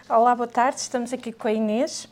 Olá, boa tarde. Estamos aqui com a Inês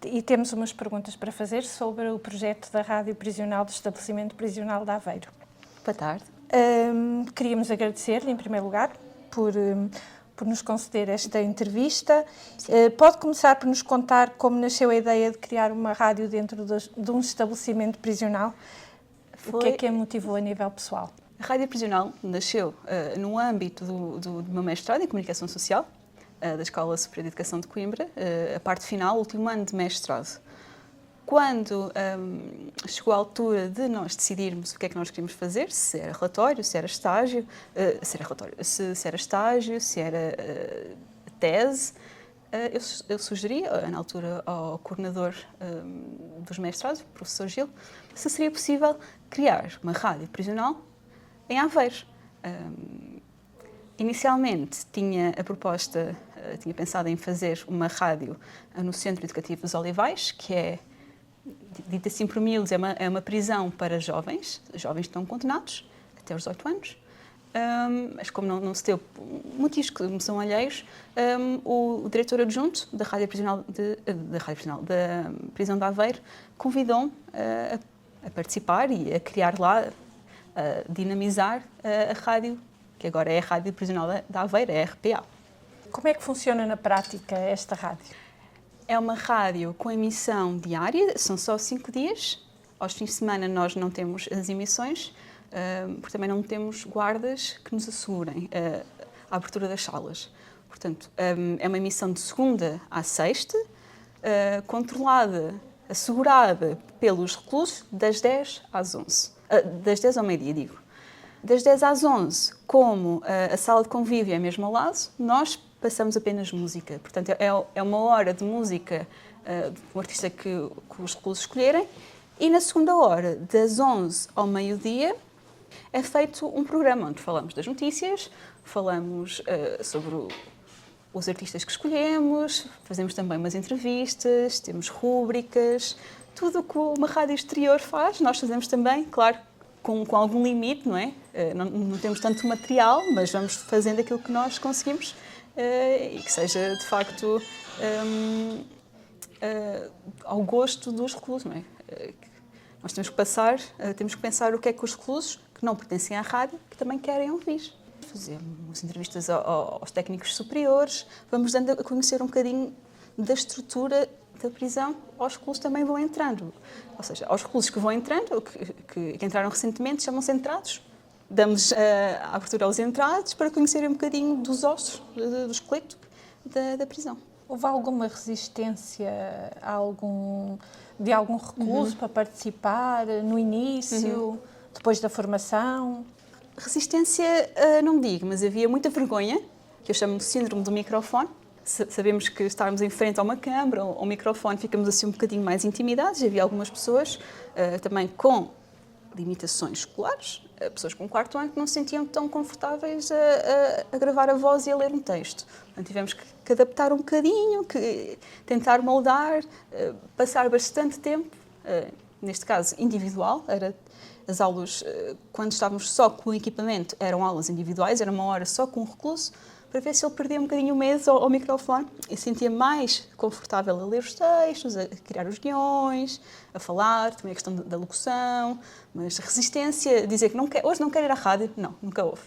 e temos umas perguntas para fazer sobre o projeto da Rádio Prisional do Estabelecimento Prisional de Aveiro. Boa tarde. Queríamos agradecer-lhe, em primeiro lugar, por nos conceder esta entrevista. Pode começar por nos contar como nasceu a ideia de criar uma rádio dentro de um estabelecimento prisional? O que é a motivou a nível pessoal? A Rádio Prisional nasceu no âmbito do meu mestrado em Comunicação Social, da Escola Superior de Educação de Coimbra, a parte final, último ano de mestrado. Quando chegou a altura de nós decidirmos o que é que nós queríamos fazer, se era relatório, se era estágio, se era estágio, se era tese, eu sugeri, na altura, ao coordenador dos mestrados, o professor Gil, se seria possível criar uma rádio prisional em Aveiro. Inicialmente tinha a proposta, tinha pensado em fazer uma rádio no Centro Educativo dos Olivais, que é, dito assim por miúdos, é uma prisão para jovens que estão condenados até aos 18 anos. Mas como não se deu motivos que me são alheios, o diretor adjunto da Rádio Prisional da Prisão de Aveiro convidou-me a participar e a criar lá, a dinamizar a rádio, que agora é a Rádio Prisional da Aveiro, é a RPA. Como é que funciona na prática esta rádio? É uma rádio com emissão diária, são só 5 dias. Aos fins de semana nós não temos as emissões, porque também não temos guardas que nos assegurem a abertura das salas. Portanto, é uma emissão de segunda à sexta, controlada, assegurada pelos reclusos das 10 às 11. Das 10 ao meio-dia, digo. Das 10 às 11, como a sala de convívio é mesmo ao lado, nós passamos apenas música. Portanto, é uma hora de música de um artista que os reclusos escolherem, e na segunda hora, das 11 ao meio-dia, é feito um programa onde falamos das notícias, falamos sobre os artistas que escolhemos, fazemos também umas entrevistas, temos rúbricas, tudo o que uma rádio exterior faz, nós fazemos também, claro, com algum limite, não é? Não temos tanto material, mas vamos fazendo aquilo que nós conseguimos e que seja, de facto, ao gosto dos reclusos, não é? Nós temos que pensar o que é que os reclusos, que não pertencem à rádio, que também querem ouvir. Fazemos entrevistas aos técnicos superiores, vamos dando a conhecer um bocadinho da estrutura da prisão, aos reclusos também vão entrando. Ou seja, aos reclusos que vão entrando, que entraram recentemente, chamam-se entrados. Damos a abertura aos entrados para conhecerem um bocadinho dos ossos, do esqueleto da prisão. Houve alguma resistência de algum recluso para participar no início, depois da formação? Resistência, não digo, mas havia muita vergonha, que eu chamo de síndrome do microfone. Sabemos que estarmos em frente a uma câmara ou um microfone, ficamos assim um bocadinho mais intimidados. Havia algumas pessoas também com limitações escolares, pessoas com 4º ano, que não se sentiam tão confortáveis a gravar a voz e a ler um texto. Portanto, tivemos que adaptar um bocadinho, que tentar moldar, passar bastante tempo, neste caso individual. As aulas, quando estávamos só com o equipamento, eram aulas individuais, era uma hora só com o recluso, para ver se ele perdia um bocadinho o medo ao microfone e se sentia mais confortável a ler os textos, a criar os guiões, a falar, também a questão da locução, mas resistência, dizer que hoje não quero ir à rádio, não, nunca houve.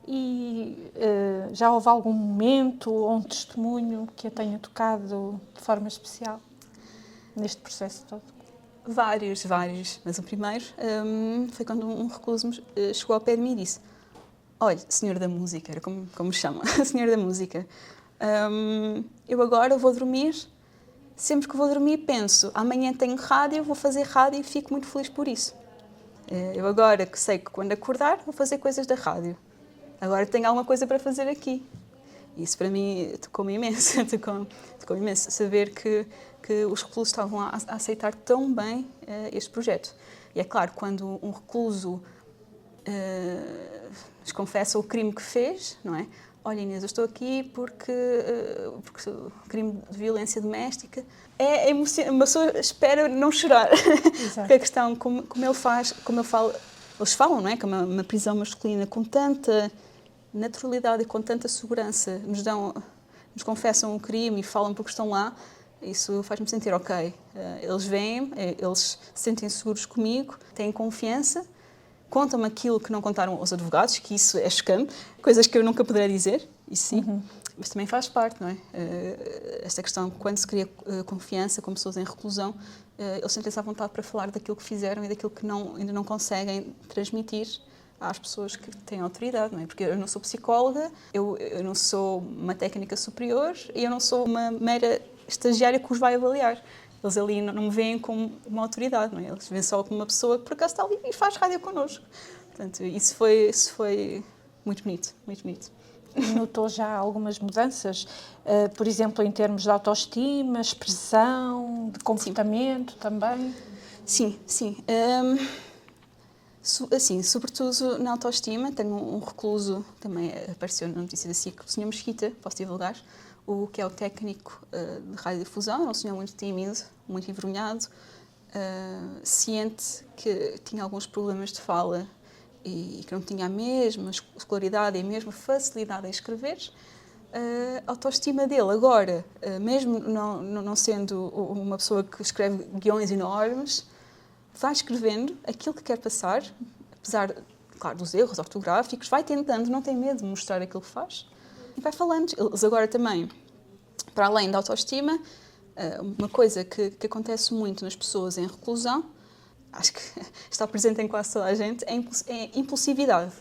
E já houve algum momento ou um testemunho que a tenha tocado de forma especial neste processo todo? Vários, mas o primeiro foi quando um recluso chegou ao pé de mim e disse: olha, senhor da música, era como me chama, senhor da música, eu agora vou dormir, sempre que vou dormir penso, amanhã tenho rádio, vou fazer rádio e fico muito feliz por isso. Eu agora que sei que quando acordar vou fazer coisas da rádio, agora tenho alguma coisa para fazer aqui. Isso para mim tocou-me imenso, tocou-me imenso saber que os reclusos estavam a aceitar tão bem este projeto. E é claro, quando um recluso nos confessa o crime que fez, não é? Olha, Inês, eu estou aqui porque o crime de violência doméstica é emocionante. Uma pessoa espera não chorar. Porque a questão, como ele fala, eles falam, não é? Que é uma prisão masculina com tanta naturalidade e com tanta segurança nos confessam um crime e falam porque estão lá, isso faz-me sentir ok. Eles vêm, eles se sentem seguros comigo, têm confiança, contam-me aquilo que não contaram aos advogados, que isso é chocante, coisas que eu nunca poderia dizer, isso sim, mas também faz parte, não é? Esta questão, quando se cria confiança com pessoas em reclusão, eles sentem-se à vontade para falar daquilo que fizeram e daquilo que ainda não conseguem transmitir às pessoas que têm autoridade, não é? Porque eu não sou psicóloga, eu não sou uma técnica superior e eu não sou uma mera estagiária que os vai avaliar. Eles ali não me veem como uma autoridade, não é? Eles veem só como uma pessoa que por acaso está ali e faz rádio connosco. Portanto, isso foi muito bonito, muito bonito. Notou já algumas mudanças, por exemplo, em termos de autoestima, expressão, de comportamento também? Sim, sim. Assim, sobretudo na autoestima, tenho um recluso, também apareceu na notícia da SIC, o Sr. Mesquita, posso divulgar, que é o técnico de radiodifusão, era um senhor muito tímido, muito envergonhado, ciente que tinha alguns problemas de fala e que não tinha a mesma escolaridade e a mesma facilidade em escrever. A autoestima dele agora, mesmo não sendo uma pessoa que escreve guiões enormes, vai escrevendo aquilo que quer passar, apesar, claro, dos erros ortográficos, vai tentando, não tem medo de mostrar aquilo que faz e vai falando. Eles agora também, para além da autoestima, uma coisa que acontece muito nas pessoas em reclusão, acho que está presente em quase toda a gente, é impulsividade.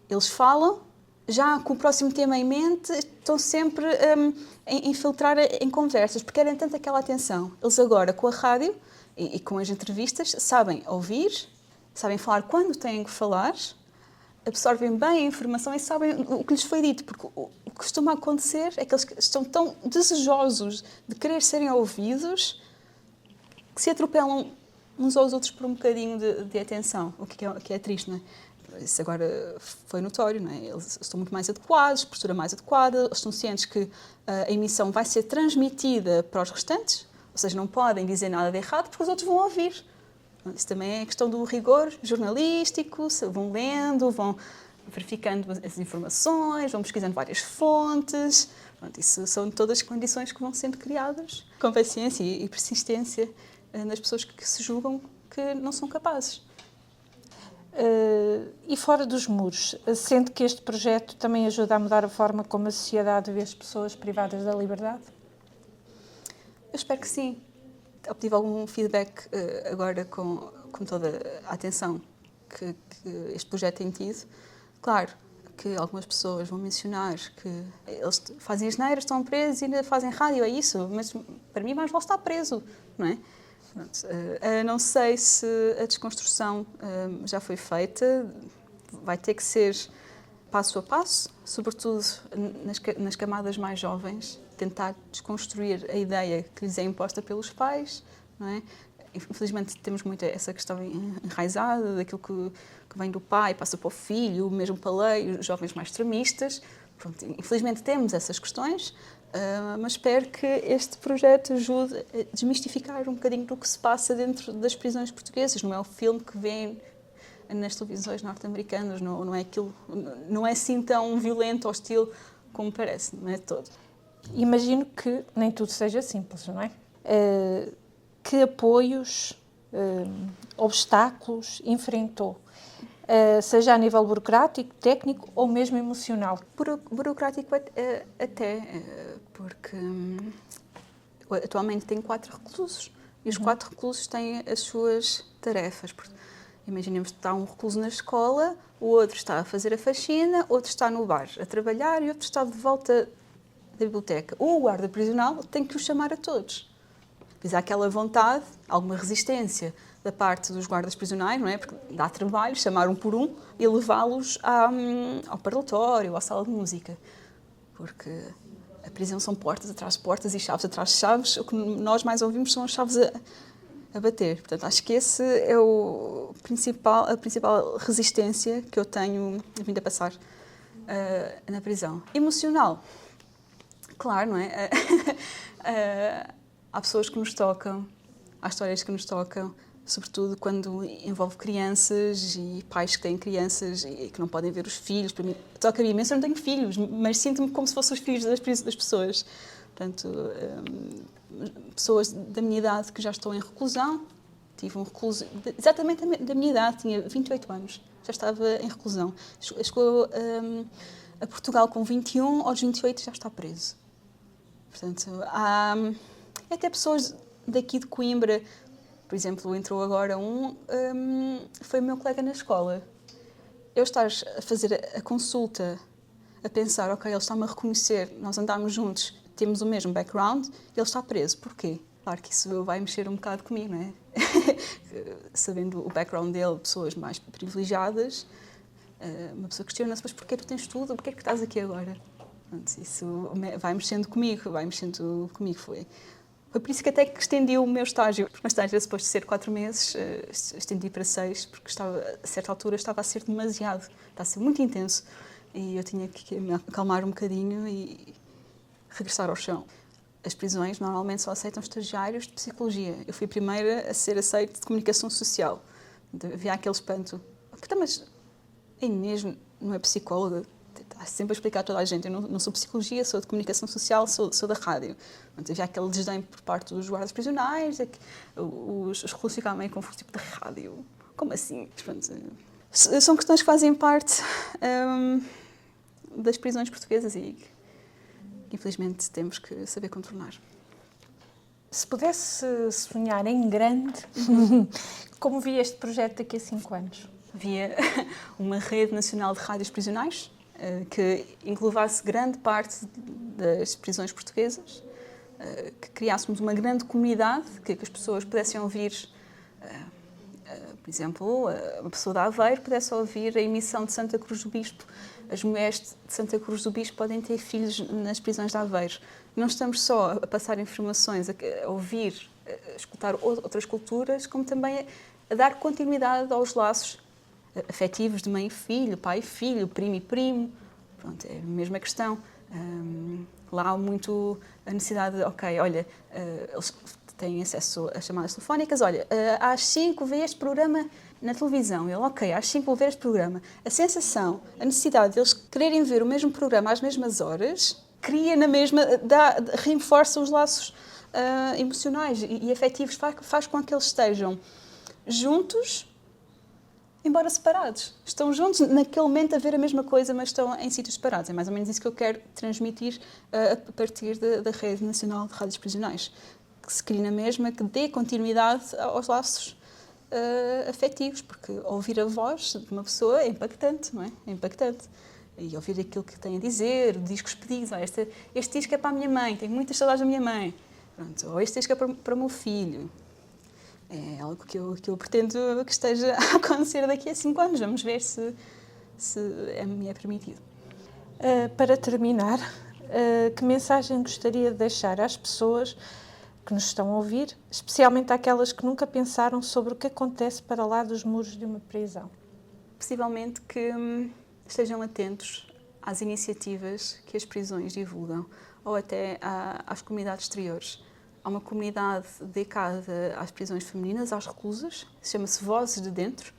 Eles falam, já com o próximo tema em mente, estão sempre a infiltrar em conversas, porque querem tanto aquela atenção. Eles agora, com a rádio e com as entrevistas, sabem ouvir, sabem falar quando têm que falar, absorvem bem a informação e sabem o que lhes foi dito, porque o que costuma acontecer é que eles estão tão desejosos de querer serem ouvidos que se atropelam uns aos outros por um bocadinho de atenção, o que é triste, não é? Isso agora foi notório, não é? Eles estão muito mais adequados, postura mais adequada, eles estão cientes que a emissão vai ser transmitida para os restantes, ou seja, não podem dizer nada de errado porque os outros vão ouvir. Isso também é questão do rigor jornalístico, vão lendo, vão verificando as informações, vão pesquisando várias fontes. Pronto, isso são todas condições que vão sendo criadas com paciência e persistência nas pessoas que se julgam que não são capazes. E fora dos muros, sente que este projeto também ajuda a mudar a forma como a sociedade vê as pessoas privadas da liberdade? Eu espero que sim. Obtive algum feedback agora com toda a atenção que este projeto tem tido. Claro que algumas pessoas vão mencionar que eles fazem asneiras, estão presos e ainda fazem rádio, é isso, mas para mim mais vale estar preso, não é? Não sei se a desconstrução já foi feita, vai ter que ser passo a passo, sobretudo nas camadas mais jovens, tentar desconstruir a ideia que lhes é imposta pelos pais, não é? Infelizmente temos muito essa questão enraizada, daquilo que vem do pai, passa para o filho, mesmo para a lei, os jovens mais extremistas. Pronto, infelizmente temos essas questões, mas espero que este projeto ajude a desmistificar um bocadinho do que se passa dentro das prisões portuguesas. Não é o filme que vem nas televisões norte-americanas, não é assim tão violento, hostil como parece, não é todo. Imagino que nem tudo seja simples, não é? Que apoios, obstáculos enfrentou? Seja a nível burocrático, técnico ou mesmo emocional? Burocrático até, porque atualmente tenho 4 reclusos e os 4 reclusos têm as suas tarefas. Imaginemos que está um recluso na escola, o outro está a fazer a faxina, outro está no bar a trabalhar e outro está de volta da biblioteca. O guarda prisional tem que os chamar a todos. Pois há aquela vontade, alguma resistência da parte dos guardas prisionais, não é? Porque dá trabalho chamar um por um e levá-los ao parlatório, à sala de música. Porque a prisão são portas atrás de portas e chaves atrás de chaves. O que nós mais ouvimos são as chaves a bater. Portanto, acho que esse é a principal resistência que eu tenho vindo a passar na prisão. Emocional. Claro, não é? Há pessoas que nos tocam, há histórias que nos tocam, sobretudo quando envolve crianças e pais que têm crianças e que não podem ver os filhos. Para mim, toca-me imenso, eu não tenho filhos, mas sinto-me como se fossem os filhos das pessoas. Portanto, pessoas da minha idade que já estão em reclusão. Tive um recluso exatamente da minha idade, tinha 28 anos, já estava em reclusão. Chegou a Portugal com 21, aos 28 já está preso. Portanto, há até pessoas daqui de Coimbra, por exemplo, entrou agora foi o meu colega na escola. Eu estar a fazer a consulta, a pensar, ok, ele está-me a reconhecer, nós andámos juntos, temos o mesmo background, ele está preso. Porquê? Claro que isso vai mexer um bocado comigo, não é? Sabendo o background dele, pessoas mais privilegiadas, uma pessoa questiona-se, mas porquê tu tens tudo? Porquê é que estás aqui agora? Pronto, isso vai mexendo comigo. Foi por isso que até que estendi o meu estágio. Porque o meu estágio era suposto ser 4 meses, estendi para 6, porque a certa altura estava a ser demasiado, está a ser muito intenso. E eu tinha que me acalmar um bocadinho e regressar ao chão. As prisões normalmente só aceitam estagiários de psicologia. Eu fui a primeira a ser aceite de comunicação social. Havia aquele espanto. Mas a Inês não é psicóloga? Está sempre a explicar a toda a gente. Eu não sou psicologia, sou de comunicação social, sou da rádio. Havia aquele desdém por parte dos guardas prisionais, os reclusos ficavam meio confusos, tipo, da rádio? Como assim? Pronto, são questões que fazem parte das prisões portuguesas e infelizmente temos que saber contornar. Se pudesse sonhar em grande, como via este projeto daqui a 5 anos? Via uma rede nacional de rádios prisionais que englobasse grande parte das prisões portuguesas, que criássemos uma grande comunidade, que as pessoas pudessem ouvir, por exemplo, uma pessoa de Aveiro pudesse ouvir a emissão de Santa Cruz do Bispo. As mulheres de Santa Cruz do Bispo podem ter filhos nas prisões de Aveiro. Não estamos só a passar informações, a ouvir, a escutar outras culturas, como também a dar continuidade aos laços afetivos de mãe e filho, pai e filho, primo e primo. Pronto, é a mesma questão. Lá há muito a necessidade de, ok, olha, eles têm acesso a chamadas telefónicas, olha, às 5 vê este programa na televisão. Ele, ok, às 5 vou ver este programa. A sensação, a necessidade de eles quererem ver o mesmo programa às mesmas horas, cria na mesma, reforça os laços emocionais e afetivos, faz com que eles estejam juntos, embora separados. Estão juntos naquele momento a ver a mesma coisa, mas estão em sítios separados. É mais ou menos isso que eu quero transmitir a partir da Rede Nacional de Rádios Prisionais. Que se crie na mesma, que dê continuidade aos laços afetivos, porque ouvir a voz de uma pessoa é impactante, não é? É impactante. E ouvir aquilo que tem a dizer, discos pedidos, este disco é para a minha mãe, tenho muitas saudades da minha mãe. Pronto, ou este disco é para o meu filho. É algo que eu pretendo que esteja a acontecer daqui a 5 anos. Vamos ver se me é permitido. Para terminar, que mensagem gostaria de deixar às pessoas que nos estão a ouvir, especialmente àquelas que nunca pensaram sobre o que acontece para lá dos muros de uma prisão? Possivelmente que estejam atentos às iniciativas que as prisões divulgam, ou até às comunidades exteriores. Há uma comunidade dedicada às prisões femininas, às reclusas, chama-se Vozes de Dentro,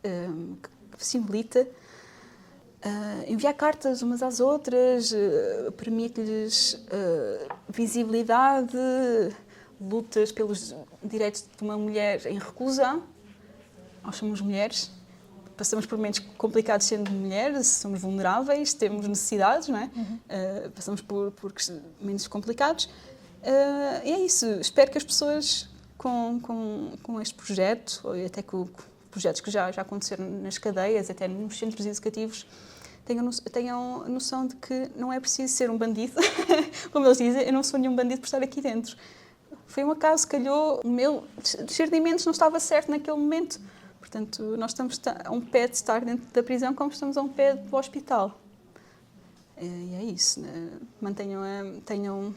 que possibilita enviar cartas umas às outras, permite-lhes visibilidade, lutas pelos direitos de uma mulher em reclusão. Nós somos mulheres, passamos por momentos complicados sendo mulheres, somos vulneráveis, temos necessidades, não é? Passamos por momentos complicados. E é isso. Espero que as pessoas com este projeto, ou até com projetos que já aconteceram nas cadeias, até nos centros educativos, tenham noção de que não é preciso ser um bandido. Como eles dizem, eu não sou nenhum bandido por estar aqui dentro. Foi um acaso, calhou, o meu discernimentos não estava certo naquele momento. Portanto, nós estamos a um pé de estar dentro da prisão como estamos a um pé do hospital. E é isso. Né? Tenham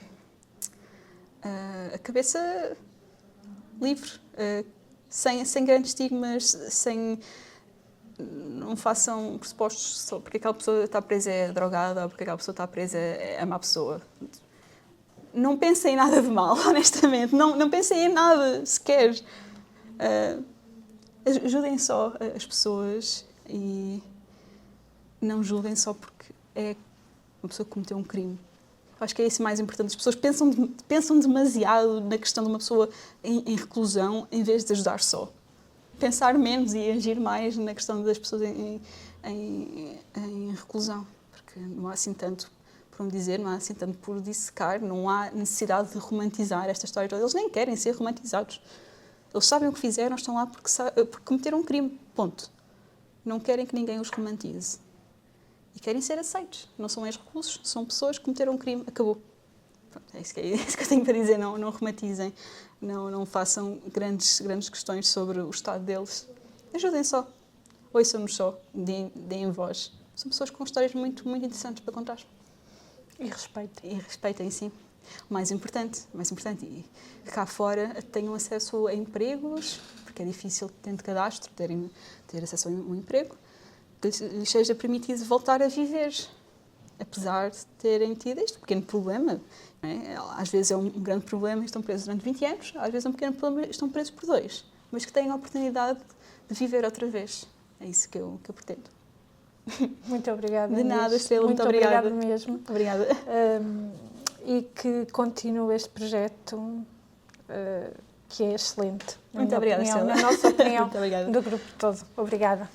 a cabeça livre, sem grandes estigmas, não façam pressupostos só porque aquela pessoa está presa é drogada ou porque aquela pessoa está presa é má pessoa. Não pensem em nada de mal, honestamente. Não pensem em nada sequer. Ajudem só as pessoas e não julguem só porque é uma pessoa que cometeu um crime. Acho que é isso mais importante. As pessoas pensam demasiado na questão de uma pessoa em reclusão em vez de ajudar só. Pensar menos e agir mais na questão das pessoas em reclusão. Porque não há assim tanto por onde dizer, não há assim tanto por dissecar, não há necessidade de romantizar esta história toda. Eles nem querem ser romantizados. Eles sabem o que fizeram, estão lá porque cometeram um crime. Ponto. Não querem que ninguém os romantize. E querem ser aceitos. Não são ex-reclusos, são pessoas que cometeram um crime. Acabou. Pronto, é isso que eu tenho para dizer. Não romantizem, não façam grandes questões sobre o estado deles. Ajudem só. Ouçam-nos só. Deem voz. São pessoas com histórias muito, muito interessantes para contar. E respeitem. E respeitem, sim. O mais importante, e cá fora tenham acesso a empregos, porque é difícil, tendo cadastro, ter acesso a um emprego, que lhes seja permitido voltar a viver, apesar de terem tido este pequeno problema. Não é? Às vezes é um grande problema e estão presos durante 20 anos, às vezes é um pequeno problema e estão presos por 2, mas que tenham a oportunidade de viver outra vez. É isso que eu pretendo. Muito obrigada. De nada, Estrela, muito obrigada. Mesmo. Obrigada. E que continue este projeto que é excelente. Muito obrigada, Estrela. Na nossa opinião, Muito obrigada. do grupo todo. Obrigada.